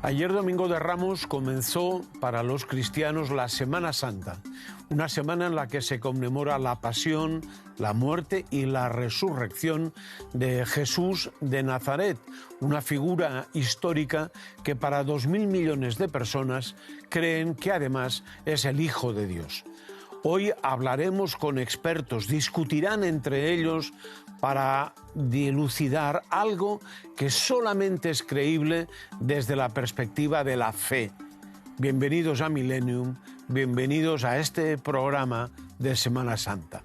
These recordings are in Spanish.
Ayer, Domingo de Ramos, comenzó para los cristianos la Semana Santa, una semana en la que se conmemora la pasión, la muerte y la resurrección de Jesús de Nazaret, una figura histórica que para 2.000 millones de personas creen que además es el Hijo de Dios. Hoy hablaremos con expertos, discutirán entre ellos para dilucidar algo que solamente es creíble desde la perspectiva de la fe. Bienvenidos a Millennium, bienvenidos a este programa de Semana Santa.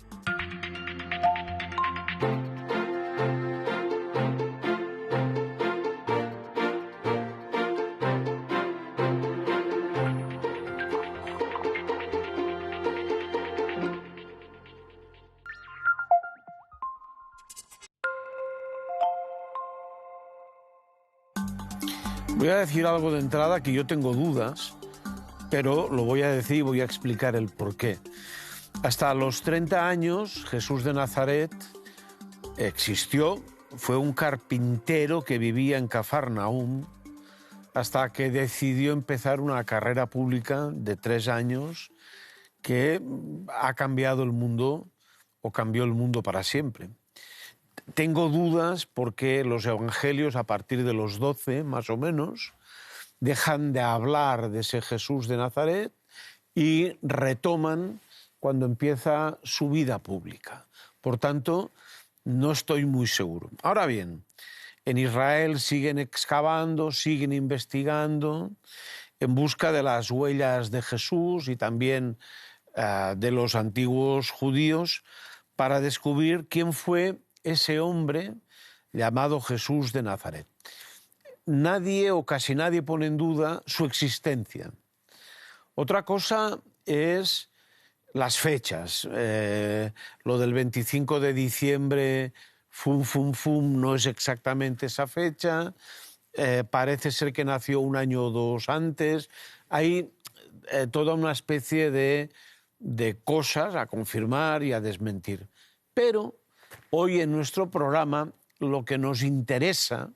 Voy a decir algo de entrada que yo tengo dudas, pero lo voy a decir y voy a explicar el porqué. Hasta los 30 años, Jesús de Nazaret existió, fue un carpintero que vivía en Cafarnaúm, hasta que decidió empezar una carrera pública de 3 años que ha cambiado el mundo, o cambió el mundo para siempre. Tengo dudas porque los evangelios, a partir de los 12, más o menos, dejan de hablar de ese Jesús de Nazaret y retoman cuando empieza su vida pública. Por tanto, no estoy muy seguro. Ahora bien, en Israel siguen excavando, siguen investigando en busca de las huellas de Jesús y también de los antiguos judíos para descubrir quién fue ese hombre llamado Jesús de Nazaret. Nadie o casi nadie pone en duda su existencia. Otra cosa es las fechas. Lo del 25 de diciembre, no es exactamente esa fecha. Parece ser que nació un año o dos antes. Hay toda una especie de cosas a confirmar y a desmentir. Pero hoy en nuestro programa lo que nos interesa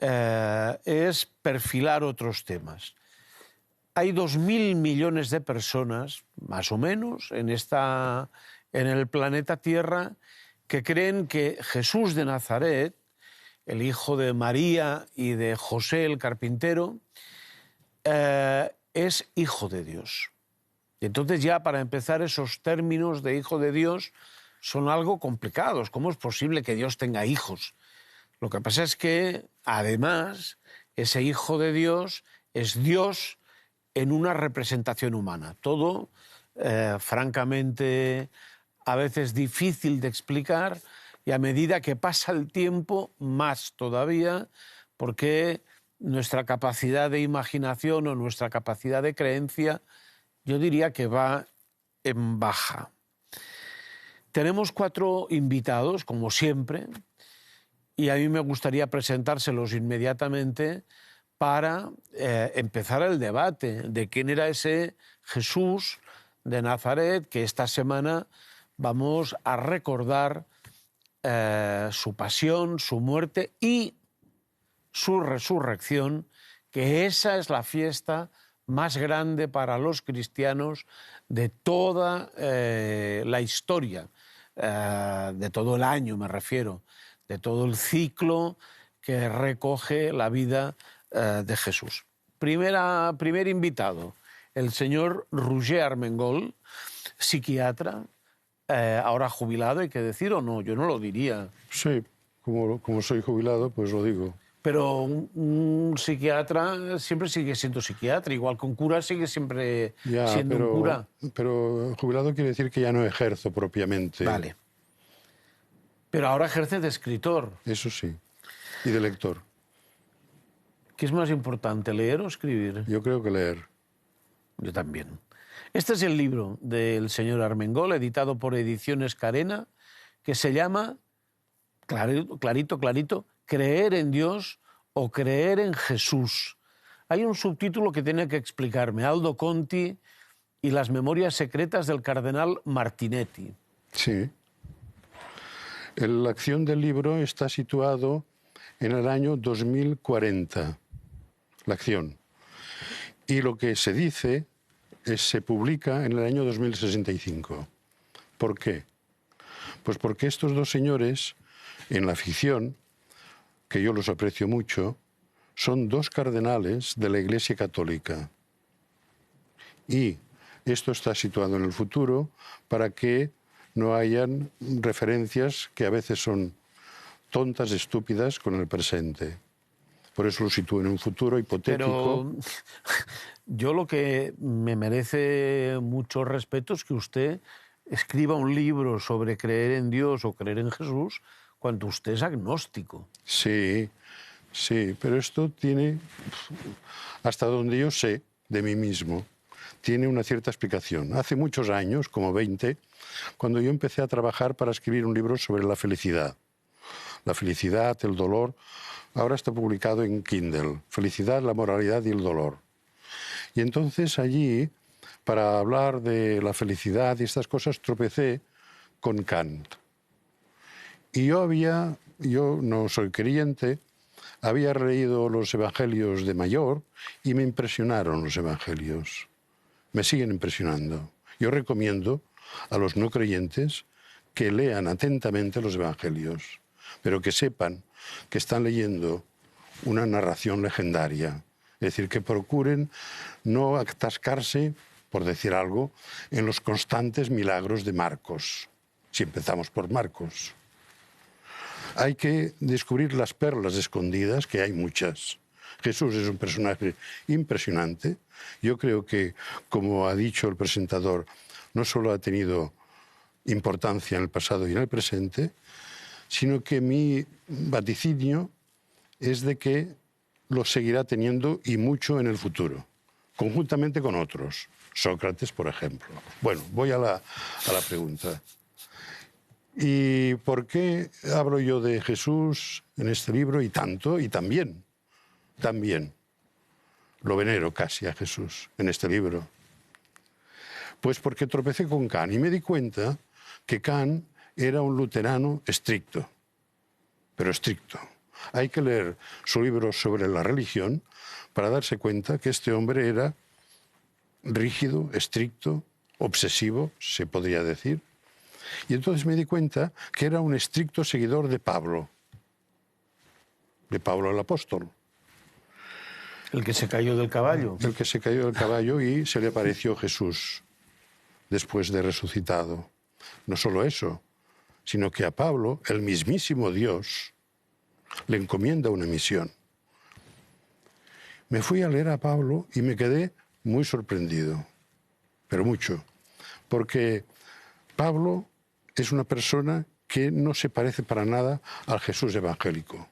es perfilar otros temas. Hay 2.000 millones de personas, más o menos, en el planeta Tierra que creen que Jesús de Nazaret, el hijo de María y de José el carpintero, es hijo de Dios. Y entonces ya para empezar esos términos de hijo de Dios son algo complicados. ¿Cómo es posible que Dios tenga hijos? Lo que pasa es que, además, ese Hijo de Dios es Dios en una representación humana. Todo, francamente, a veces difícil de explicar y a medida que pasa el tiempo, más todavía, porque nuestra capacidad de imaginación o nuestra capacidad de creencia, yo diría que va en baja. Tenemos 4 invitados, como siempre, y a mí me gustaría presentárselos inmediatamente para empezar el debate de quién era ese Jesús de Nazaret que esta semana vamos a recordar su pasión, su muerte y su resurrección, que esa es la fiesta más grande para los cristianos de toda la historia, de todo el año me refiero, de todo el ciclo que recoge la vida de Jesús. Primer invitado, el señor Roger Armengol, psiquiatra, ahora jubilado, hay que decir, o no, yo no lo diría. Sí, como soy jubilado, pues lo digo. Pero un psiquiatra siempre sigue siendo psiquiatra, igual que un cura sigue siempre siendo un cura. Pero jubilado quiere decir que ya no ejerzo propiamente. Vale. Pero ahora ejerce de escritor. Eso sí, y de lector. ¿Qué es más importante, leer o escribir? Yo creo que leer. Yo también. Este es el libro del señor Armengol, editado por Ediciones Carena, que se llama, clarito, Creer en Dios o creer en Jesús. Hay un subtítulo que tiene que explicarme, Aldo Conti y las memorias secretas del cardenal Martinetti. Sí. La acción del libro está situado en el año 2040. la acción. Y lo que se dice se publica en el año 2065. ¿Por qué? Pues porque estos dos señores, en la ficción, que yo los aprecio mucho, son dos cardenales de la Iglesia Católica. Y esto está situado en el futuro para que no hayan referencias que a veces son tontas, estúpidas, con el presente. Por eso lo sitúo en un futuro hipotético. Pero yo lo que me merece mucho respeto es que usted escriba un libro sobre creer en Dios o creer en Jesús cuando usted es agnóstico. Sí, sí, pero esto tiene, hasta donde yo sé de mí mismo, tiene una cierta explicación. Hace muchos años, como 20, cuando yo empecé a trabajar para escribir un libro sobre la felicidad. La felicidad, el dolor, ahora está publicado en Kindle. Felicidad, la moralidad y el dolor. Y entonces allí, para hablar de la felicidad y estas cosas, tropecé con Kant. Y yo no soy creyente, había leído los evangelios de mayor y me impresionaron los evangelios. Me siguen impresionando. Yo recomiendo a los no creyentes que lean atentamente los evangelios, pero que sepan que están leyendo una narración legendaria. Es decir, que procuren no atascarse, por decir algo, en los constantes milagros de Marcos, si empezamos por Marcos. Hay que descubrir las perlas escondidas, que hay muchas. Jesús es un personaje impresionante. Yo creo que, como ha dicho el presentador, no solo ha tenido importancia en el pasado y en el presente, sino que mi vaticinio es de que lo seguirá teniendo y mucho en el futuro, conjuntamente con otros. Sócrates, por ejemplo. Bueno, voy a la pregunta. ¿Y por qué hablo yo de Jesús en este libro y tanto? Y también lo venero casi a Jesús en este libro. Pues porque tropecé con Kant y me di cuenta que Kant era un luterano estricto, pero estricto. Hay que leer su libro sobre la religión para darse cuenta que este hombre era rígido, estricto, obsesivo, se podría decir. Y entonces me di cuenta que era un estricto seguidor de Pablo el apóstol. El que se cayó del caballo. El que se cayó del caballo y se le apareció Jesús después de resucitado. No solo eso, sino que a Pablo, el mismísimo Dios, le encomienda una misión. Me fui a leer a Pablo y me quedé muy sorprendido, pero mucho, porque Pablo es una persona que no se parece para nada al Jesús evangélico.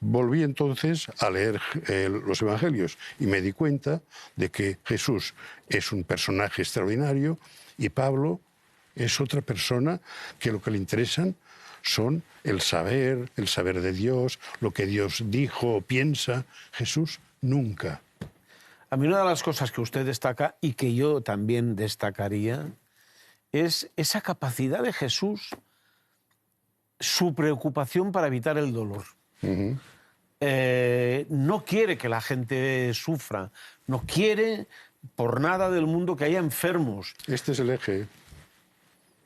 Volví entonces a leer los evangelios y me di cuenta de que Jesús es un personaje extraordinario y Pablo es otra persona que lo que le interesan son el saber de Dios, lo que Dios dijo o piensa. Jesús nunca. A mí una de las cosas que usted destaca y que yo también destacaría es esa capacidad de Jesús, su preocupación para evitar el dolor. Uh-huh. No quiere que la gente sufra, no quiere por nada del mundo que haya enfermos. Este es el eje.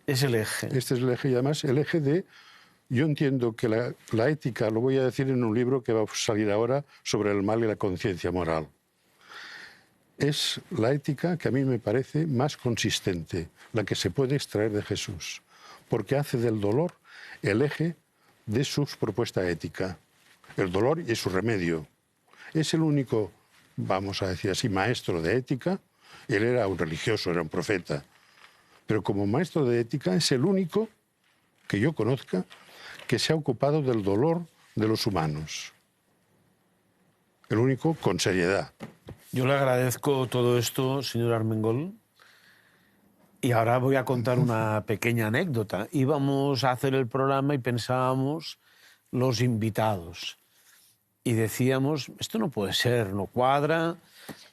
Es el eje. Este es el eje y además el eje de... Yo entiendo que la ética, lo voy a decir en un libro que va a salir ahora sobre el mal y la conciencia moral. Es la ética que a mí me parece más consistente, la que se puede extraer de Jesús, porque hace del dolor el eje de su propuesta ética. El dolor y su remedio. Es el único, vamos a decir así, maestro de ética. Él era un religioso, era un profeta. Pero como maestro de ética es el único que yo conozca que se ha ocupado del dolor de los humanos. El único con seriedad. Yo le agradezco todo esto, señor Armengol. Y ahora voy a contar una pequeña anécdota. Íbamos a hacer el programa y pensábamos los invitados. Y decíamos, esto no puede ser, no cuadra,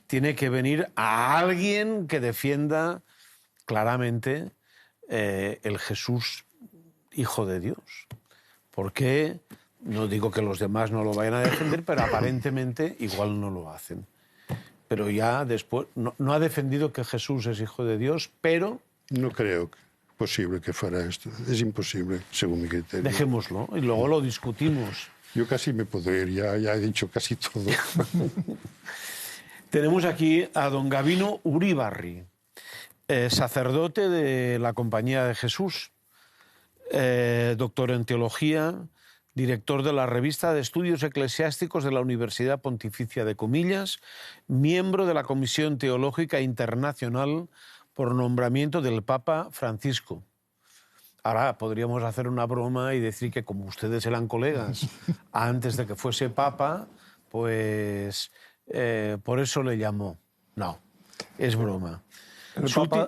tiene que venir a alguien que defienda claramente el Jesús, Hijo de Dios. Porque No digo que los demás no lo vayan a defender, pero aparentemente igual no lo hacen. Pero ya después no ha defendido que Jesús es hijo de Dios, pero... No creo posible que fuera esto. Es imposible, según mi criterio. Dejémoslo y luego lo discutimos. Yo casi me podría ir, ya he dicho casi todo. Tenemos aquí a don Gabino Uribarri, sacerdote de la Compañía de Jesús, doctor en teología, director de la Revista de Estudios Eclesiásticos de la Universidad Pontificia de Comillas, miembro de la Comisión Teológica Internacional por nombramiento del Papa Francisco. Ahora podríamos hacer una broma y decir que como ustedes eran colegas antes de que fuese Papa, pues por eso le llamó. No, es broma.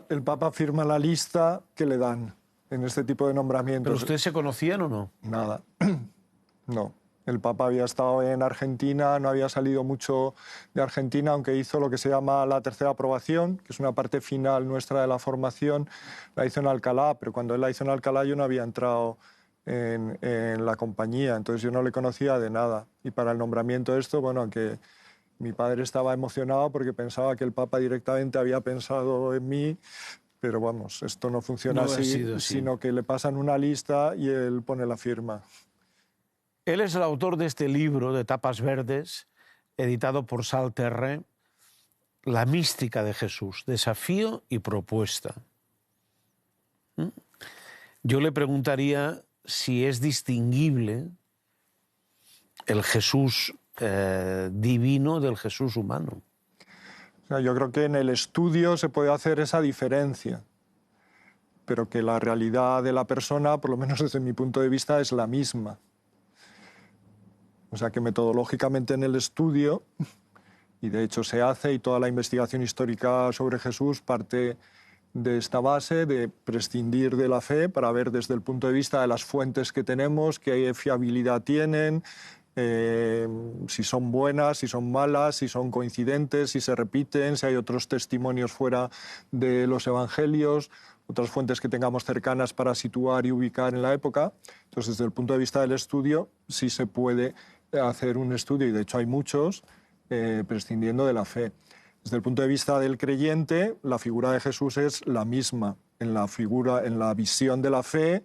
El Papa firma la lista que le dan en este tipo de nombramientos. ¿Pero ustedes se conocían o no? Nada, no. El Papa había estado en Argentina, no había salido mucho de Argentina, aunque hizo lo que se llama la tercera aprobación, que es una parte final nuestra de la formación. La hizo en Alcalá, pero cuando él la hizo en Alcalá yo no había entrado en la compañía, entonces yo no le conocía de nada. Y para el nombramiento esto, bueno, aunque mi padre estaba emocionado porque pensaba que el Papa directamente había pensado en mí, pero vamos, esto no funciona así, sino que le pasan una lista y él pone la firma. Él es el autor de este libro de tapas verdes, editado por Sal Terre, La mística de Jesús, desafío y propuesta. Yo le preguntaría si es distinguible el Jesús divino del Jesús humano. Yo creo que en el estudio se puede hacer esa diferencia, pero que la realidad de la persona, por lo menos desde mi punto de vista, es la misma. O sea que metodológicamente en el estudio, y de hecho se hace, y toda la investigación histórica sobre Jesús parte de esta base de prescindir de la fe para ver desde el punto de vista de las fuentes que tenemos, qué fiabilidad tienen, si son buenas, si son malas, si son coincidentes, si se repiten, si hay otros testimonios fuera de los evangelios, otras fuentes que tengamos cercanas para situar y ubicar en la época. Entonces, desde el punto de vista del estudio, sí se puede hacer un estudio, y de hecho hay muchos, prescindiendo de la fe. Desde el punto de vista del creyente, la figura de Jesús es la misma. En la visión de la fe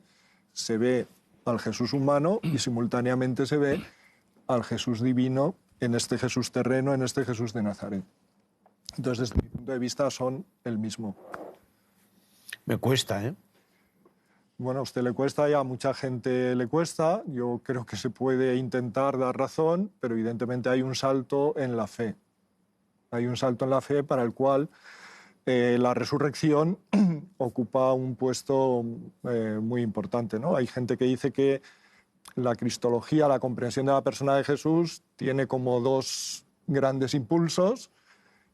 se ve al Jesús humano y simultáneamente se ve al Jesús divino en este Jesús terreno, en este Jesús de Nazaret. Entonces, desde mi punto de vista, son el mismo. Me cuesta, ¿eh? Bueno, a usted le cuesta y a mucha gente le cuesta. Yo creo que se puede intentar dar razón, pero evidentemente hay un salto en la fe. Hay un salto en la fe para el cual la resurrección ocupa un puesto muy importante, ¿no? Hay gente que dice que la cristología, la comprensión de la persona de Jesús, tiene como dos grandes impulsos: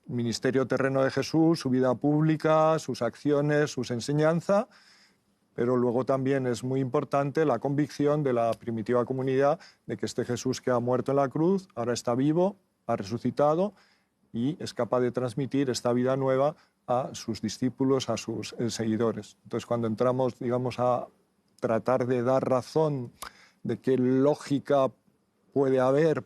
el ministerio terreno de Jesús, su vida pública, sus acciones, sus enseñanzas, pero luego también es muy importante la convicción de la primitiva comunidad de que este Jesús que ha muerto en la cruz ahora está vivo, ha resucitado y es capaz de transmitir esta vida nueva a sus discípulos, a sus seguidores. Entonces, cuando entramos, digamos, a tratar de dar razón de qué lógica puede haber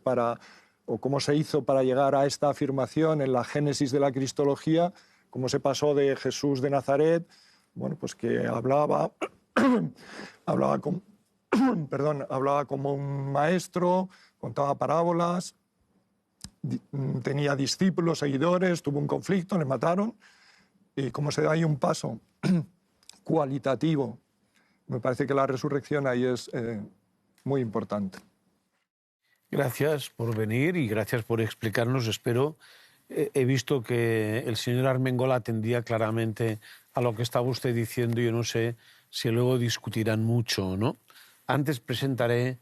o cómo se hizo para llegar a esta afirmación en la génesis de la cristología, cómo se pasó de Jesús de Nazaret, bueno, pues que hablaba como un maestro, contaba parábolas, tenía discípulos, seguidores, tuvo un conflicto, le mataron, y cómo se da ahí un paso cualitativo. Me parece que la resurrección ahí es muy importante. Gracias por venir y gracias por explicarnos. Espero, he visto que el señor Armengol atendía claramente a lo que estaba usted diciendo. Yo no sé si luego discutirán mucho o no. Antes presentaré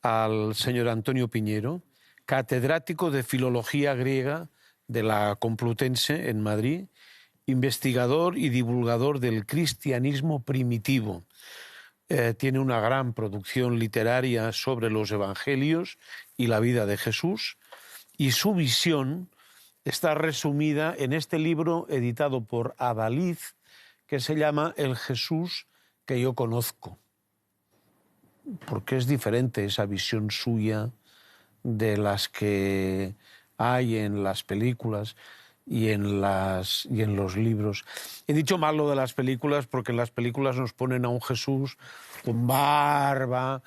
al señor Antonio Piñero, catedrático de Filología Griega de la Complutense en Madrid, investigador y divulgador del cristianismo primitivo. Tiene una gran producción literaria sobre los evangelios y la vida de Jesús, y su visión está resumida en este libro editado por Adalid, que se llama El Jesús que yo conozco. porque es diferente esa visión suya de las que hay en las películas y en los libros. He dicho mal lo de las películas porque en las películas nos ponen a un Jesús con barba,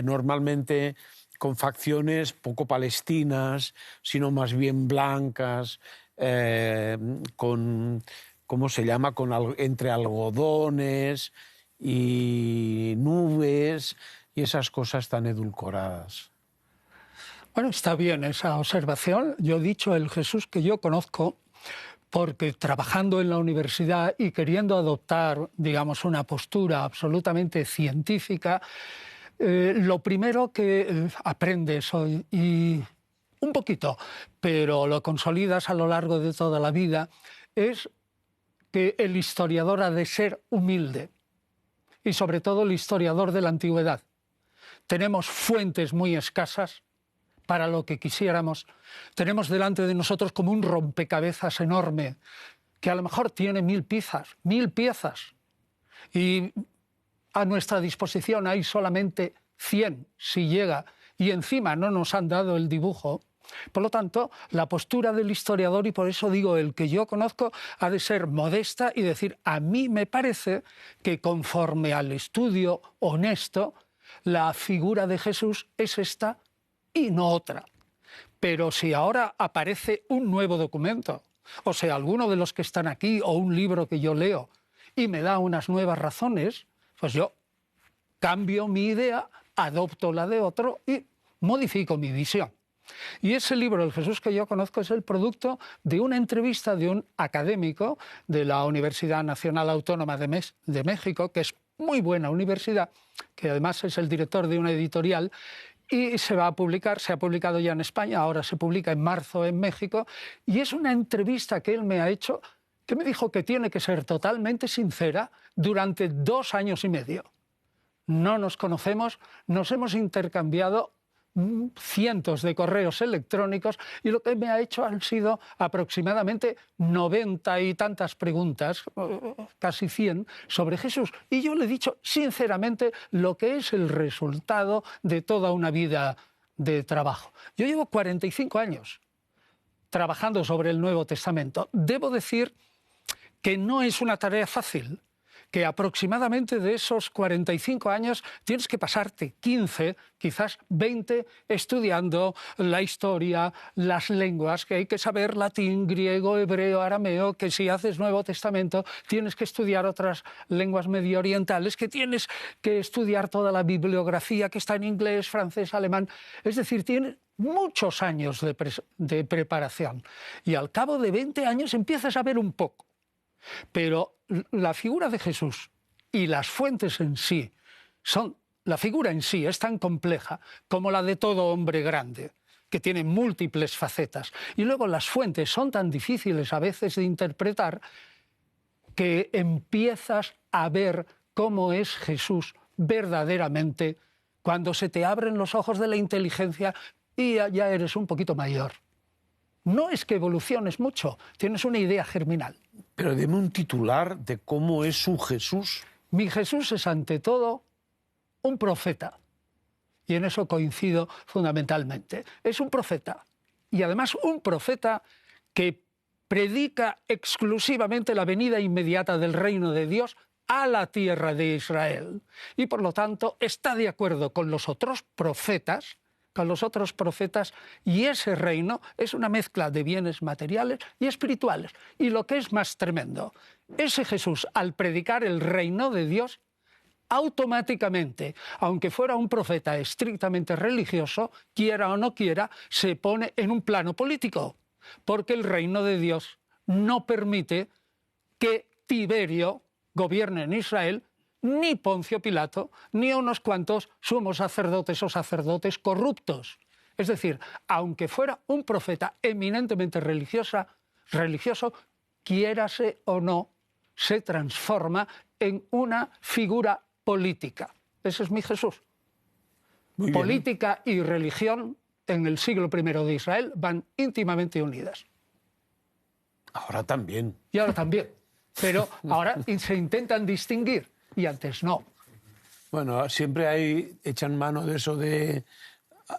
normalmente con facciones poco palestinas, sino más bien blancas, con, ¿cómo se llama?, entre algodones y nubes y esas cosas tan edulcoradas. Bueno, está bien esa observación. Yo he dicho el Jesús que yo conozco porque trabajando en la universidad y queriendo adoptar, digamos, una postura absolutamente científica, lo primero que aprendes hoy, y un poquito, pero lo consolidas a lo largo de toda la vida, es que el historiador ha de ser humilde, y sobre todo el historiador de la antigüedad. Tenemos fuentes muy escasas para lo que quisiéramos. Tenemos delante de nosotros como un rompecabezas enorme, que a lo mejor tiene 1000 piezas, y a nuestra disposición hay solamente 100, si llega, y encima no nos han dado el dibujo. Por lo tanto, la postura del historiador, y por eso digo el que yo conozco, ha de ser modesta y decir, a mí me parece que conforme al estudio honesto, la figura de Jesús es esta y no otra. Pero si ahora aparece un nuevo documento, o sea, alguno de los que están aquí, o un libro que yo leo, y me da unas nuevas razones, pues yo cambio mi idea, adopto la de otro y modifico mi visión. Y ese libro, El Jesús que yo conozco, es el producto de una entrevista de un académico de la Universidad Nacional Autónoma de México, que es muy buena universidad, que además es el director de una editorial, y se va a publicar, se ha publicado ya en España, ahora se publica en marzo en México, y es una entrevista que él me ha hecho, que me dijo que tiene que ser totalmente sincera durante 2 años y medio. No nos conocemos, nos hemos intercambiado cientos de correos electrónicos y lo que me ha hecho han sido aproximadamente 90 y tantas preguntas, casi 100, sobre Jesús. Y yo le he dicho sinceramente lo que es el resultado de toda una vida de trabajo. Yo llevo 45 años trabajando sobre el Nuevo Testamento. Debo decir que no es una tarea fácil, que aproximadamente de esos 45 años tienes que pasarte 15, quizás 20, estudiando la historia, las lenguas, que hay que saber latín, griego, hebreo, arameo, que si haces Nuevo Testamento tienes que estudiar otras lenguas medio orientales, que tienes que estudiar toda la bibliografía que está en inglés, francés, alemán. Es decir, tienes muchos años de preparación y al cabo de 20 años empiezas a ver un poco. Pero la figura de Jesús y las fuentes en sí la figura en sí es tan compleja como la de todo hombre grande, que tiene múltiples facetas. Y luego las fuentes son tan difíciles a veces de interpretar que empiezas a ver cómo es Jesús verdaderamente cuando se te abren los ojos de la inteligencia y ya eres un poquito mayor. No es que evoluciones mucho, tienes una idea germinal. Pero dime un titular de cómo es su Jesús. Mi Jesús es ante todo un profeta, y en eso coincido fundamentalmente. Es un profeta, y además un profeta que predica exclusivamente la venida inmediata del reino de Dios a la tierra de Israel. Y por lo tanto está de acuerdo con los otros profetas, y ese reino es una mezcla de bienes materiales y espirituales. Y lo que es más tremendo, ese Jesús, al predicar el reino de Dios, automáticamente, aunque fuera un profeta estrictamente religioso, quiera o no quiera, se pone en un plano político, porque el reino de Dios no permite que Tiberio gobierne en Israel, ni Poncio Pilato, ni unos cuantos sumos sacerdotes o sacerdotes corruptos. Es decir, aunque fuera un profeta eminentemente religioso, quiérase o no, se transforma en una figura política. Ese es mi Jesús. Muy bien. Política y religión en el siglo I de Israel van íntimamente unidas. Ahora también. Y ahora también. Pero ahora se intentan distinguir. Y antes no. Bueno, siempre echan mano de eso de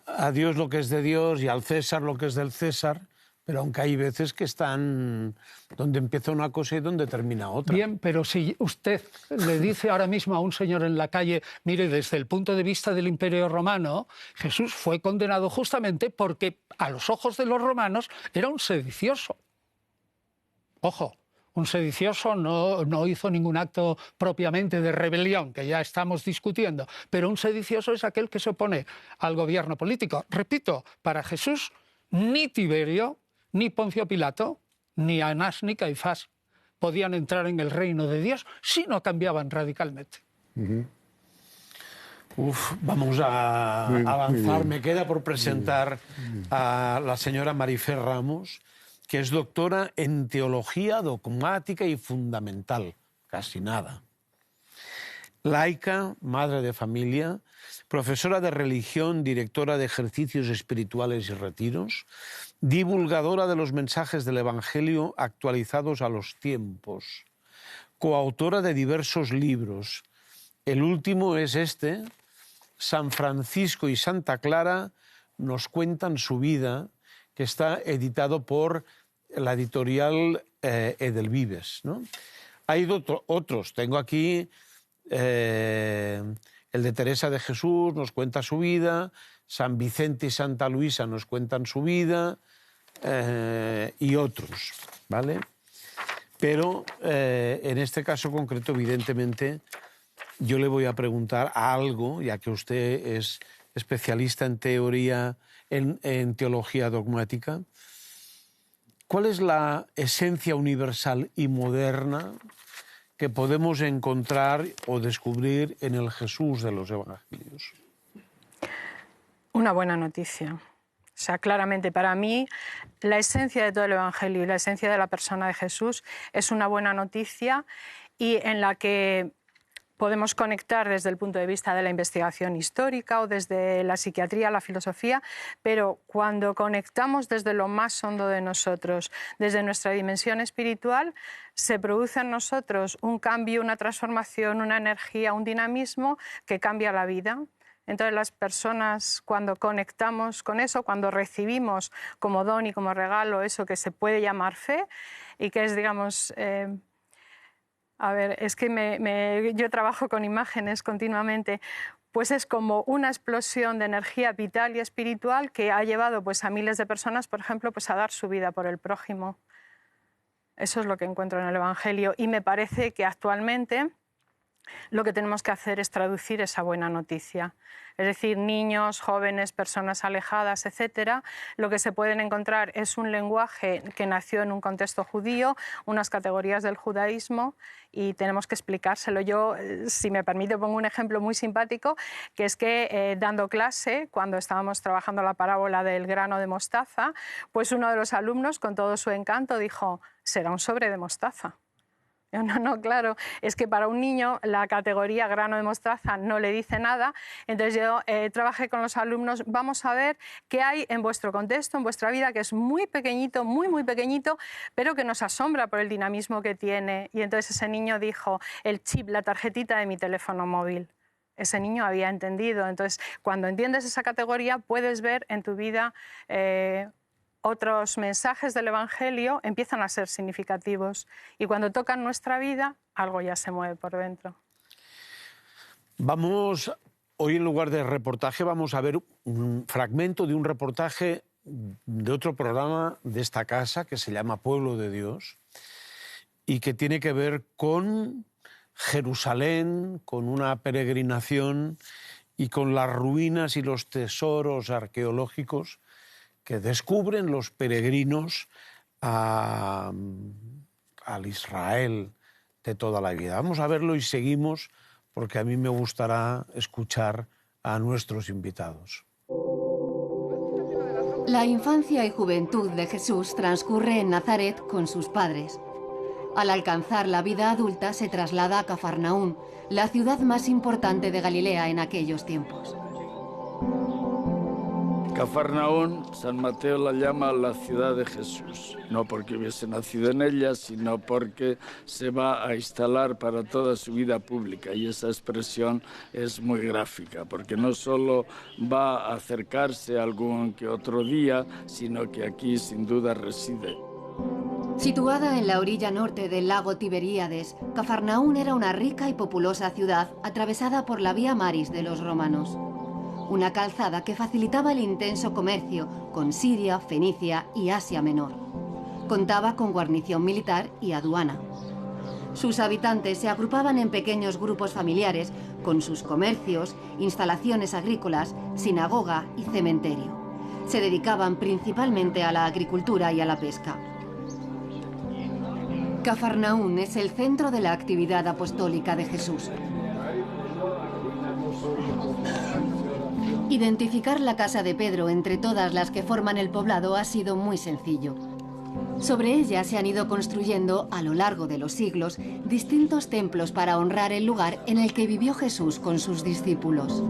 a Dios lo que es de Dios y al César lo que es del César, pero aunque hay veces que están donde empieza una cosa y donde termina otra. Bien, pero si usted le dice ahora mismo a un señor en la calle, mire, desde el punto de vista del Imperio Romano, Jesús fue condenado justamente porque a los ojos de los romanos era un sedicioso. Ojo, un sedicioso no hizo ningún acto propiamente de rebelión, que ya estamos discutiendo, pero un sedicioso es aquel que se opone al gobierno político. Repito, para Jesús ni Tiberio, ni Poncio Pilato, ni Anás ni Caifás podían entrar en el reino de Dios si no cambiaban radicalmente. Vamos a avanzar. Me queda por presentar a la señora Marifer Ramos, que es doctora en Teología Dogmática y Fundamental, casi nada. Laica, madre de familia, profesora de religión, directora de ejercicios espirituales y retiros, divulgadora de los mensajes del Evangelio actualizados a los tiempos, coautora de diversos libros. El último es este, San Francisco y Santa Clara nos cuentan su vida, que está editado por la editorial Edelvives, ¿no? Hay otros, tengo aquí el de Teresa de Jesús, nos cuenta su vida, San Vicente y Santa Luisa nos cuentan su vida, y otros, ¿vale? Pero en este caso concreto, evidentemente, yo le voy a preguntar algo, ya que usted es especialista en teoría, en teología dogmática. ¿Cuál es la esencia universal y moderna que podemos encontrar o descubrir en el Jesús de los Evangelios? Una buena noticia. O sea, claramente para mí la esencia de todo el Evangelio y la esencia de la persona de Jesús es una buena noticia y en la que podemos conectar desde el punto de vista de la investigación histórica o desde la psiquiatría, la filosofía, pero cuando conectamos desde lo más hondo de nosotros, desde nuestra dimensión espiritual, se produce en nosotros un cambio, una transformación, una energía, un dinamismo que cambia la vida. Entonces las personas, cuando conectamos con eso, cuando recibimos como don y como regalo eso que se puede llamar fe y que es, digamos, es que yo trabajo con imágenes continuamente, pues es como una explosión de energía vital y espiritual que ha llevado pues, a miles de personas, por ejemplo, pues, a dar su vida por el prójimo. Eso es lo que encuentro en el Evangelio y me parece que actualmente lo que tenemos que hacer es traducir esa buena noticia. Es decir, niños, jóvenes, personas alejadas, etcétera, lo que se pueden encontrar es un lenguaje que nació en un contexto judío, unas categorías del judaísmo y tenemos que explicárselo. Yo, si me permite, pongo un ejemplo muy simpático, que es que dando clase, cuando estábamos trabajando la parábola del grano de mostaza, pues uno de los alumnos, con todo su encanto, dijo, será un sobre de mostaza. No, claro, es que para un niño la categoría grano de mostaza no le dice nada. Entonces yo trabajé con los alumnos, vamos a ver qué hay en vuestro contexto, en vuestra vida, que es muy pequeñito, muy pequeñito, pero que nos asombra por el dinamismo que tiene. Y entonces ese niño dijo, el chip, la tarjetita de mi teléfono móvil. Ese niño había entendido. Entonces, cuando entiendes esa categoría, puedes ver en tu vida otros mensajes del Evangelio empiezan a ser significativos y cuando tocan nuestra vida, algo ya se mueve por dentro. Hoy en lugar de reportaje, vamos a ver un fragmento de un reportaje de otro programa de esta casa que se llama Pueblo de Dios y que tiene que ver con Jerusalén, con una peregrinación y con las ruinas y los tesoros arqueológicos que descubren los peregrinos al Israel de toda la vida. Vamos a verlo y seguimos, porque a mí me gustará escuchar a nuestros invitados. La infancia y juventud de Jesús transcurre en Nazaret con sus padres. Al alcanzar la vida adulta se traslada a Cafarnaún, la ciudad más importante de Galilea en aquellos tiempos. Cafarnaún, San Mateo la llama la ciudad de Jesús, no porque hubiese nacido en ella, sino porque se va a instalar para toda su vida pública, y esa expresión es muy gráfica, porque no solo va a acercarse algún que otro día, sino que aquí sin duda reside. Situada en la orilla norte del lago Tiberíades, Cafarnaún era una rica y populosa ciudad atravesada por la Vía Maris de los romanos. Una calzada que facilitaba el intenso comercio con Siria, Fenicia y Asia Menor. Contaba con guarnición militar y aduana. Sus habitantes se agrupaban en pequeños grupos familiares con sus comercios, instalaciones agrícolas, sinagoga y cementerio. Se dedicaban principalmente a la agricultura y a la pesca. Cafarnaún es el centro de la actividad apostólica de Jesús. Identificar la casa de Pedro entre todas las que forman el poblado ha sido muy sencillo. Sobre ella se han ido construyendo a lo largo de los siglos distintos templos para honrar el lugar en el que vivió Jesús con sus discípulos.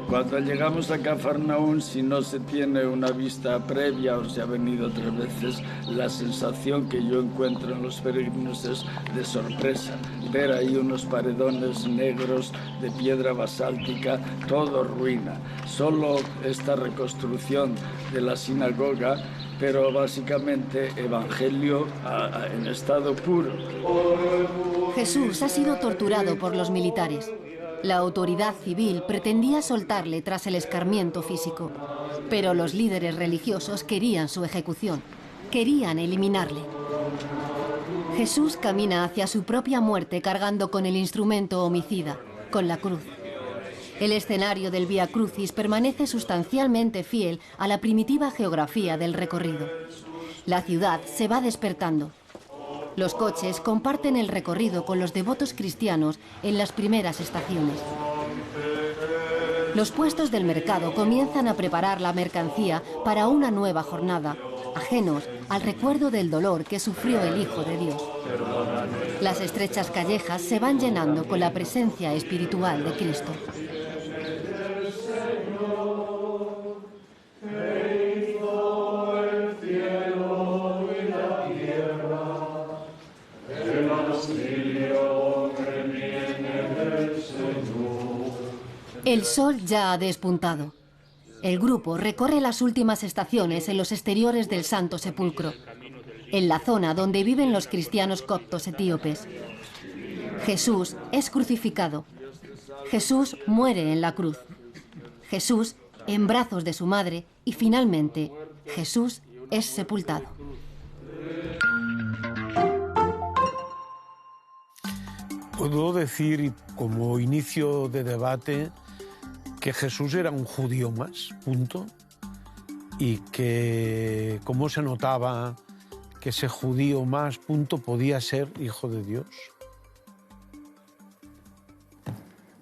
Cuando llegamos a Cafarnaún, si no se tiene una vista previa o se ha venido otras veces, la sensación que yo encuentro en los peregrinos es de sorpresa. Ver ahí unos paredones negros de piedra basáltica, todo ruina. Solo esta reconstrucción de la sinagoga, pero básicamente evangelio en estado puro. Jesús ha sido torturado por los militares. La autoridad civil pretendía soltarle tras el escarmiento físico, pero los líderes religiosos querían su ejecución, querían eliminarle. Jesús camina hacia su propia muerte cargando con el instrumento homicida, con la cruz. El escenario del Vía Crucis permanece sustancialmente fiel a la primitiva geografía del recorrido. La ciudad se va despertando. Los coches comparten el recorrido con los devotos cristianos en las primeras estaciones. Los puestos del mercado comienzan a preparar la mercancía para una nueva jornada, ajenos al recuerdo del dolor que sufrió el Hijo de Dios. Las estrechas callejas se van llenando con la presencia espiritual de Cristo. El sol ya ha despuntado. El grupo recorre las últimas estaciones en los exteriores del Santo Sepulcro, en la zona donde viven los cristianos coptos etíopes. Jesús es crucificado. Jesús muere en la cruz. Jesús en brazos de su madre y finalmente Jesús es sepultado. Puedo decir como inicio de debate que Jesús era un judío más, punto, y que cómo se notaba que ese judío más, punto, podía ser hijo de Dios.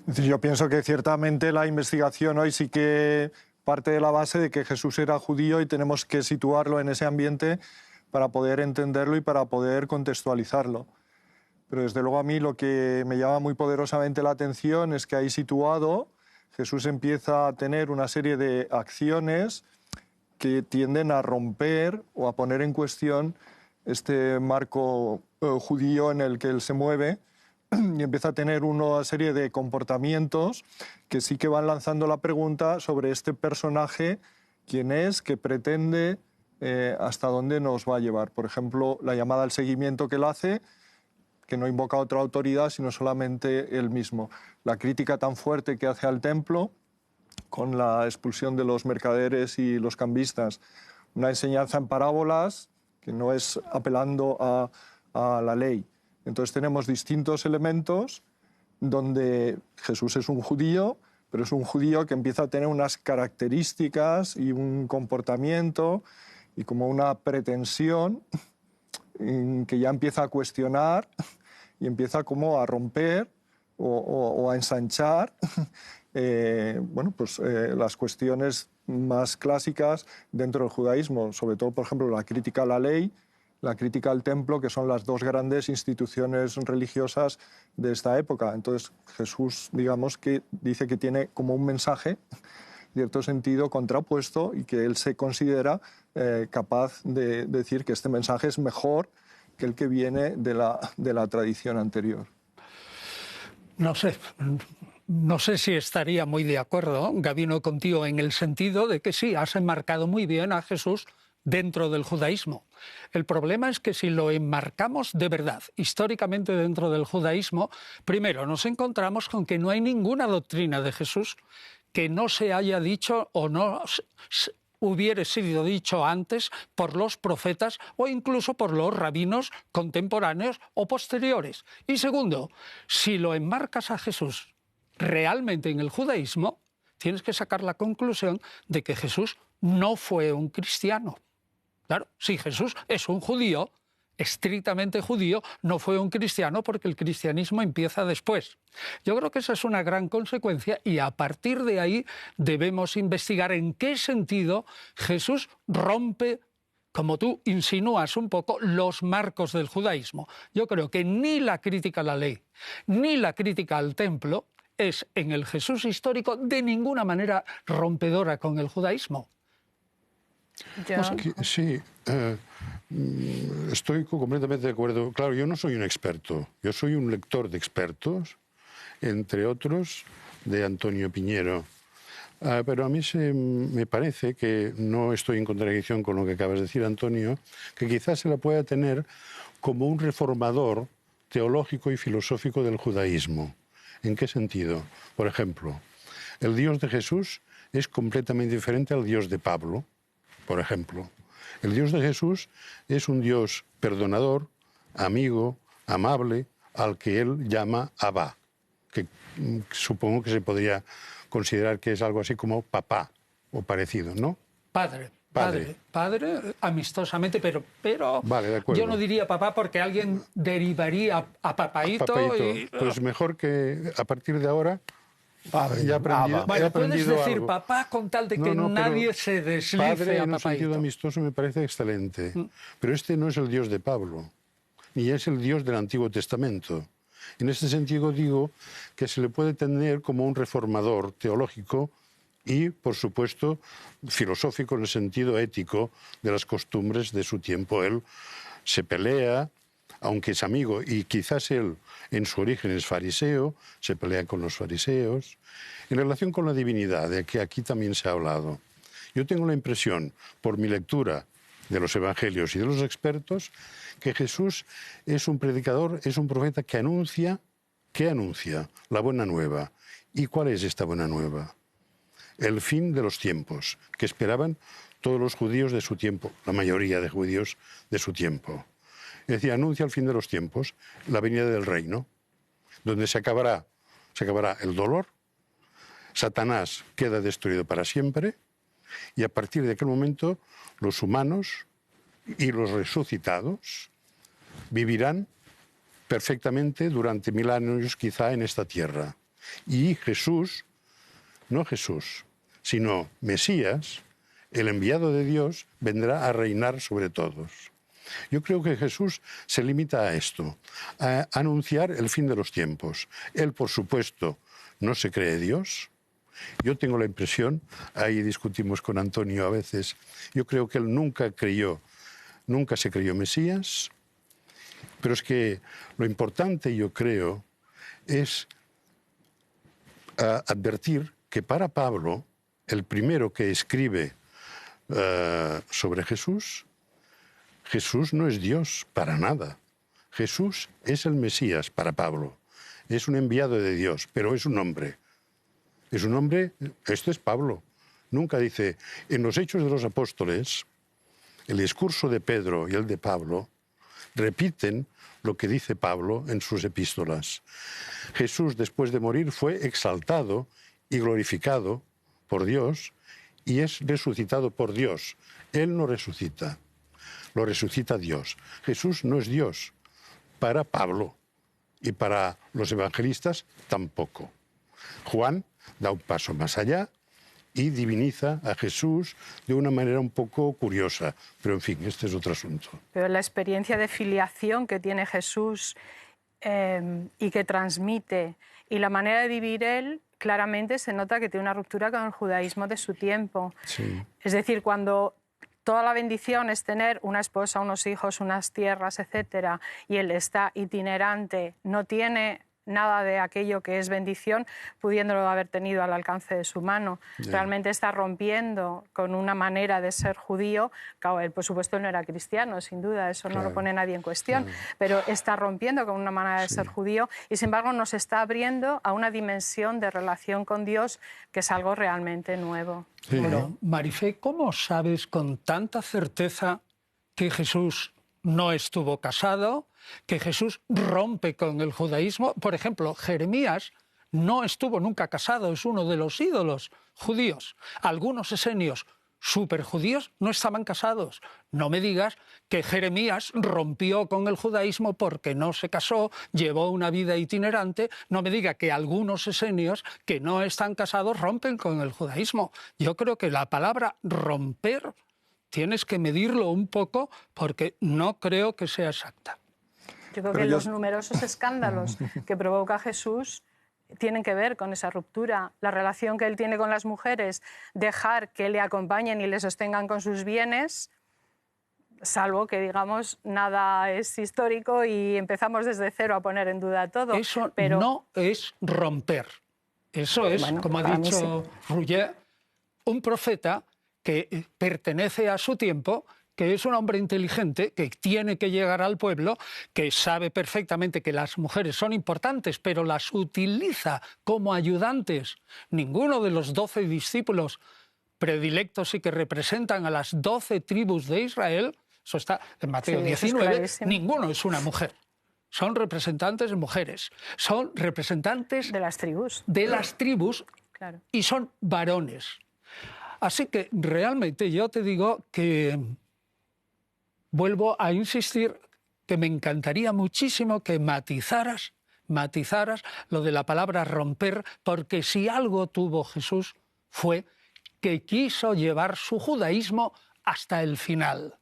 Yo pienso que ciertamente la investigación hoy sí que parte de la base de que Jesús era judío y tenemos que situarlo en ese ambiente para poder entenderlo y para poder contextualizarlo. Pero desde luego a mí lo que me llama muy poderosamente la atención es que ahí situado Jesús empieza a tener una serie de acciones que tienden a romper o a poner en cuestión este marco judío en el que él se mueve y empieza a tener una serie de comportamientos que sí que van lanzando la pregunta sobre este personaje, quién es, qué pretende, hasta dónde nos va a llevar. Por ejemplo, la llamada al seguimiento que él hace, que no invoca a otra autoridad, sino solamente él mismo. La crítica tan fuerte que hace al templo, con la expulsión de los mercaderes y los cambistas. Una enseñanza en parábolas, que no es apelando a la ley. Entonces tenemos distintos elementos donde Jesús es un judío, pero es un judío que empieza a tener unas características y un comportamiento y como una pretensión que ya empieza a cuestionar y empieza como a romper o a ensanchar las cuestiones más clásicas dentro del judaísmo, sobre todo, por ejemplo, la crítica a la ley, la crítica al templo, que son las dos grandes instituciones religiosas de esta época. Entonces Jesús, digamos, que dice que tiene como un mensaje cierto sentido contrapuesto y que él se considera capaz de decir que este mensaje es mejor que el que viene de la tradición anterior. No sé si estaría muy de acuerdo, Gabino, contigo en el sentido de que sí, has enmarcado muy bien a Jesús dentro del judaísmo. El problema es que si lo enmarcamos de verdad, históricamente dentro del judaísmo, primero nos encontramos con que no hay ninguna doctrina de Jesús que no se haya dicho o no hubiera sido dicho antes por los profetas o incluso por los rabinos contemporáneos o posteriores. Y segundo, si lo enmarcas a Jesús realmente en el judaísmo, tienes que sacar la conclusión de que Jesús no fue un cristiano. Claro, si Jesús es un judío, estrictamente judío, no fue un cristiano porque el cristianismo empieza después. Yo creo que esa es una gran consecuencia y a partir de ahí debemos investigar en qué sentido Jesús rompe, como tú insinúas un poco, los marcos del judaísmo. Yo creo que ni la crítica a la ley, ni la crítica al templo es en el Jesús histórico de ninguna manera rompedora con el judaísmo. Sí, estoy completamente de acuerdo. Claro, yo no soy un experto, yo soy un lector de expertos, entre otros de Antonio Piñero. Pero a mí me parece que no estoy en contradicción con lo que acabas de decir, Antonio, que quizás se la pueda tener como un reformador teológico y filosófico del judaísmo. ¿En qué sentido? Por ejemplo, el Dios de Jesús es completamente diferente al Dios de Pablo. Por ejemplo, el Dios de Jesús es un Dios perdonador, amigo, amable, al que él llama Abba, que supongo que se podría considerar que es algo así como papá o parecido, ¿no? Padre, amistosamente, pero vale, de acuerdo. Yo no diría papá porque alguien derivaría a papaíto. Y... Pues mejor que a partir de ahora... Padre, ya he aprendido, bueno, he aprendido puedes decir algo. papá con tal de que nadie se deslice padre a en un papaíto. sentido amistoso me parece excelente. Pero este no es el Dios de Pablo, ni es el Dios del Antiguo Testamento. En este sentido digo que se le puede tener como un reformador teológico y, por supuesto, filosófico en el sentido ético de las costumbres de su tiempo. Él se pelea, aunque es amigo, y quizás él en su origen es fariseo, se pelea con los fariseos. En relación con la divinidad, de que aquí también se ha hablado, yo tengo la impresión, por mi lectura de los evangelios y de los expertos, que Jesús es un predicador, es un profeta que anuncia la buena nueva. ¿Y cuál es esta buena nueva? El fin de los tiempos, que esperaban todos los judíos de su tiempo, la mayoría de judíos de su tiempo. Es decir, anuncia el fin de los tiempos, la venida del reino, donde se acabará el dolor, Satanás queda destruido para siempre, y a partir de aquel momento los humanos y los resucitados vivirán perfectamente durante 1000 años quizá en esta tierra. Y Jesús, no Jesús, sino Mesías, el enviado de Dios, vendrá a reinar sobre todos. Yo creo que Jesús se limita a esto, a anunciar el fin de los tiempos. Él, por supuesto, no se cree Dios. Yo tengo la impresión, ahí discutimos con Antonio a veces, yo creo que él nunca se creyó Mesías, pero es que lo importante, yo creo, es advertir que para Pablo, el primero que escribe sobre Jesús, Jesús no es Dios para nada. Jesús es el Mesías para Pablo. Es un enviado de Dios, pero es un hombre. Es un hombre, esto es Pablo. Nunca dice, en los Hechos de los Apóstoles, el discurso de Pedro y el de Pablo repiten lo que dice Pablo en sus epístolas. Jesús, después de morir, fue exaltado y glorificado por Dios y es resucitado por Dios. Él no resucita, lo resucita Dios. Jesús no es Dios para Pablo y para los evangelistas tampoco. Juan da un paso más allá y diviniza a Jesús de una manera un poco curiosa. Pero, en fin, este es otro asunto. Pero la experiencia de filiación que tiene Jesús y que transmite, y la manera de vivir él, claramente se nota que tiene una ruptura con el judaísmo de su tiempo. Sí. Es decir, cuando toda la bendición es tener una esposa, unos hijos, unas tierras, etcétera, y él está itinerante, no tiene nada de aquello que es bendición, pudiéndolo haber tenido al alcance de su mano. Realmente está rompiendo con una manera de ser judío. Claro, él, por supuesto, no era cristiano, sin duda, eso no lo pone nadie en cuestión, pero está rompiendo con una manera de ser judío y, sin embargo, nos está abriendo a una dimensión de relación con Dios que es algo realmente nuevo. Sí. Pero, Marifé, ¿cómo sabes con tanta certeza que Jesús no estuvo casado, que Jesús rompe con el judaísmo? Por ejemplo, Jeremías no estuvo nunca casado, es uno de los ídolos judíos. Algunos esenios superjudíos no estaban casados. No me digas que Jeremías rompió con el judaísmo porque no se casó, llevó una vida itinerante. No me diga que algunos esenios que no están casados rompen con el judaísmo. Yo creo que la palabra romper tienes que medirlo un poco porque no creo que sea exacta. Yo creo que los numerosos escándalos que provoca Jesús tienen que ver con esa ruptura. La relación que él tiene con las mujeres, dejar que le acompañen y le sostengan con sus bienes, salvo que, digamos, nada es histórico y empezamos desde cero a poner en duda todo. Eso no es romper. Eso es, bueno, como ha dicho Rouget, un profeta que pertenece a su tiempo, que es un hombre inteligente, que tiene que llegar al pueblo, que sabe perfectamente que las mujeres son importantes, pero las utiliza como ayudantes. Ninguno de los 12 discípulos predilectos y que representan a las 12 tribus de Israel, eso está en Mateo 19, ninguno es una mujer. Son representantes de mujeres, son representantes de las tribus, claro. Y son varones. Así que realmente yo te digo que vuelvo a insistir que me encantaría muchísimo que matizaras lo de la palabra romper, porque si algo tuvo Jesús fue que quiso llevar su judaísmo hasta el final.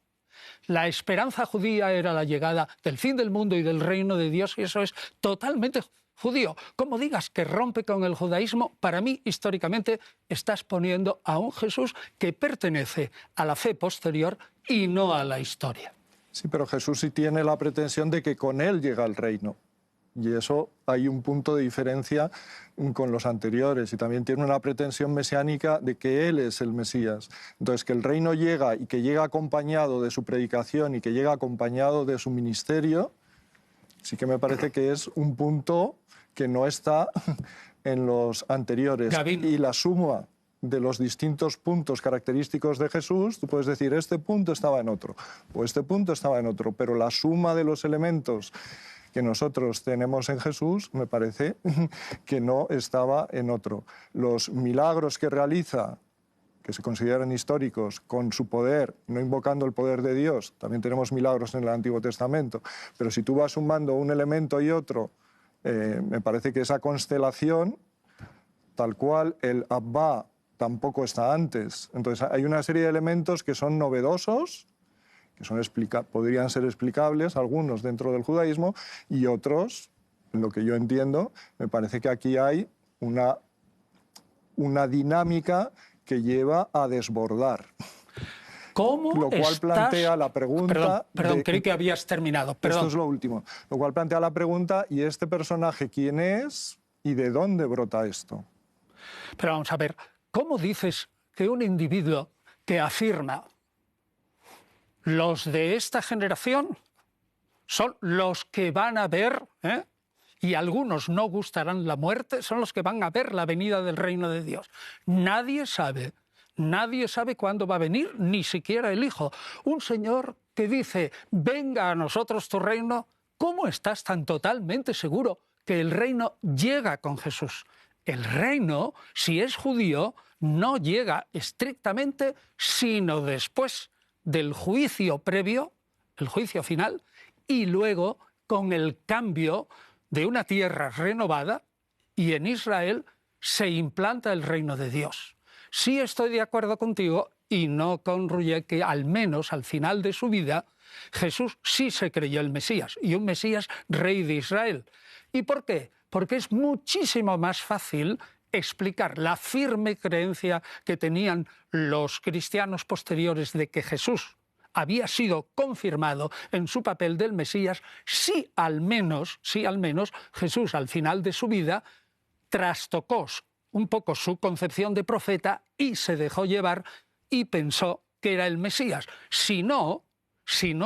La esperanza judía era la llegada del fin del mundo y del reino de Dios, y eso es totalmente judío. Como digas que rompe con el judaísmo, para mí, históricamente, estás poniendo a un Jesús que pertenece a la fe posterior y no a la historia. Sí, pero Jesús sí tiene la pretensión de que con él llega el reino. Y eso hay un punto de diferencia con los anteriores. Y también tiene una pretensión mesiánica de que él es el Mesías. Entonces, que el reino llega y que llega acompañado de su predicación y que llega acompañado de su ministerio, sí que me parece que es un punto que no está en los anteriores. Gavin. Y la suma de los distintos puntos característicos de Jesús, tú puedes decir, este punto estaba en otro, o este punto estaba en otro, pero la suma de los elementos que nosotros tenemos en Jesús, me parece que no estaba en otro. Los milagros que realiza, que se consideran históricos, con su poder, no invocando el poder de Dios, también tenemos milagros en el Antiguo Testamento, pero si tú vas sumando un elemento y otro, me parece que esa constelación, tal cual, el Abba tampoco está antes. Entonces hay una serie de elementos que son novedosos, que son podrían ser explicables, algunos dentro del judaísmo, y otros, en lo que yo entiendo, me parece que aquí hay una dinámica que lleva a desbordar. ¿Cómo lo cual plantea la pregunta... Perdón, creí que habías terminado. Perdón. Esto es lo último. Lo cual plantea la pregunta, ¿y este personaje quién es y de dónde brota esto? Pero vamos a ver, ¿cómo dices que un individuo que afirma los de esta generación son los que van a ver, y algunos no gustarán la muerte, son los que van a ver la venida del reino de Dios? Nadie sabe cuándo va a venir, ni siquiera el Hijo. Un Señor que dice, venga a nosotros tu reino, ¿cómo estás tan totalmente seguro que el reino llega con Jesús? El reino, si es judío, no llega estrictamente, sino después del juicio previo, el juicio final, y luego con el cambio de una tierra renovada, y en Israel se implanta el reino de Dios. Sí estoy de acuerdo contigo, y no con Rouget, que al menos al final de su vida Jesús sí se creyó el Mesías, y un Mesías rey de Israel. ¿Y por qué? Porque es muchísimo más fácil explicar la firme creencia que tenían los cristianos posteriores de que Jesús había sido confirmado en su papel del Mesías, si al menos Jesús al final de su vida trastocó un poco su concepción de profeta y se dejó llevar y pensó que era el Mesías. Si no